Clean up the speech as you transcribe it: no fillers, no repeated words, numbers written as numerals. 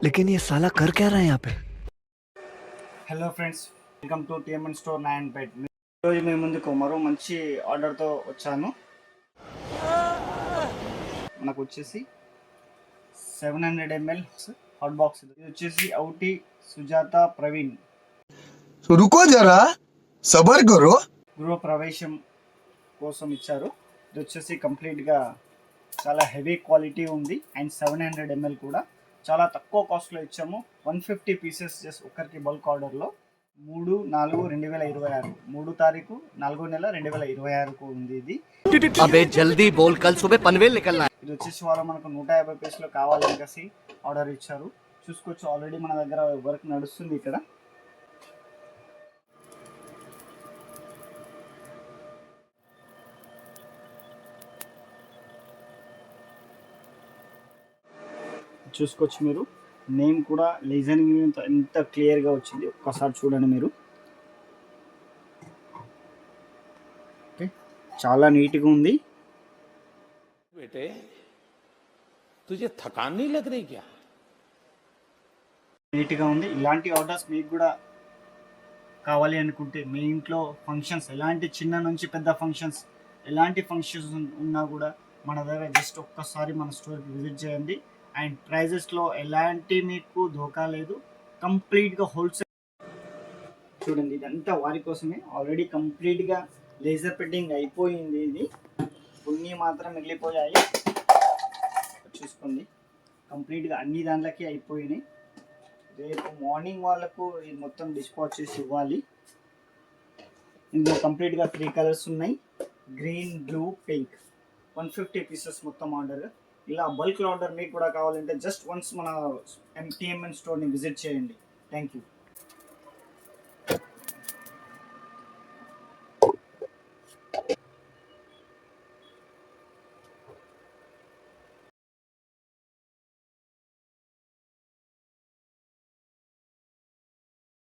लेकिन ये साला कर क्या रहा है यहाँ पे। Hello friends, welcome to TMN store nine byte. ఈరోజు మీ ముందుకు మరో మంచి ఆర్డర్తో వచ్చాను. మనకు వచ్చేసి 700 ml హాట్ బాక్స్. ఇది వచ్చేసి ఔటి సుజాత ప్రవీణ్ रुको जरा सबर करो. గృహ ప్రవేశం కోసం ఇచ్చారు. ఇది వచ్చేసి కంప్లీట్గా చాలా హెవీ క్వాలిటీ ఉంది అండ్ 700 ml కూడా చాలా తక్కువ కాస్ట్లో ఇచ్చాము. 150 పీసెస్ జస్ట్ ఒక్కరికి బల్క్ ఆర్డర్లో 3/4/2026 3 తారీఖు 4వ నెల 2026కు ఉంది. ఇది अबे जल्दी बोल, कल सुबह पनवेल निकलना है. ఇది వచ్చేసి వాళ్ళు మనకు 150 పీసులు కావాలని కలిసి ఆర్డర్ ఇచ్చారు. చూసుకోవచ్చు, ఆల్రెడీ మన దగ్గర వర్క్ నడుస్తుంది ఇక్కడ. చూసుకోవచ్చు మీరు, నేమ్ కూడా లెజెండ్ ఎంత క్లియర్గా వచ్చింది, ఒక్కసారి చూడండి మీరు. ఓకే, చాలా నీట్గా ఉంది. बेटे तुझे थकान नहीं लग रही क्या? నీట్గా ఉంది. ఇలాంటి ఆర్డర్స్ మీకు కూడా కావాలి అనుకుంటే, మీ ఇంట్లో ఫంక్షన్స్ ఎలాంటి చిన్న నుంచి పెద్ద ఫంక్షన్స్ ఎలాంటి ఫంక్షన్స్ ఉన్నా కూడా మన దగ్గర జస్ట్ ఒక్కసారి మన స్టోర్కి విజిట్ చేయండి. అండ్ ప్రైజెస్లో ఎలాంటి మీకు ధోకా లేదు, కంప్లీట్గా హోల్సేల్. చూడండి, ఇదంతా వారి కోసమే. ఆల్రెడీ కంప్లీట్గా లేజర్ పెయింటింగ్ అయిపోయింది. ఇది కొన్ని మాత్రం మిగిలిపోయాయి. చూసుకోండి, కంప్లీట్గా అన్ని దాంట్లోకి అయిపోయినాయి. రేపు మార్నింగ్ వాళ్ళకు ఇది మొత్తం డిస్పాచ్ చేసి ఇవ్వాలి. ఇందులో కంప్లీట్గా 3 కలర్స్ ఉన్నాయి, గ్రీన్, బ్లూ, పింక్. 150 పీసెస్ మొత్తం ఆర్డర్. ఇలా బల్క్ ఆర్డర్ మీకు కూడా కావాలంటే జస్ట్ వన్స్ మన టీఎంఎన్ స్టోర్ని విజిట్ చేయండి. Thank you.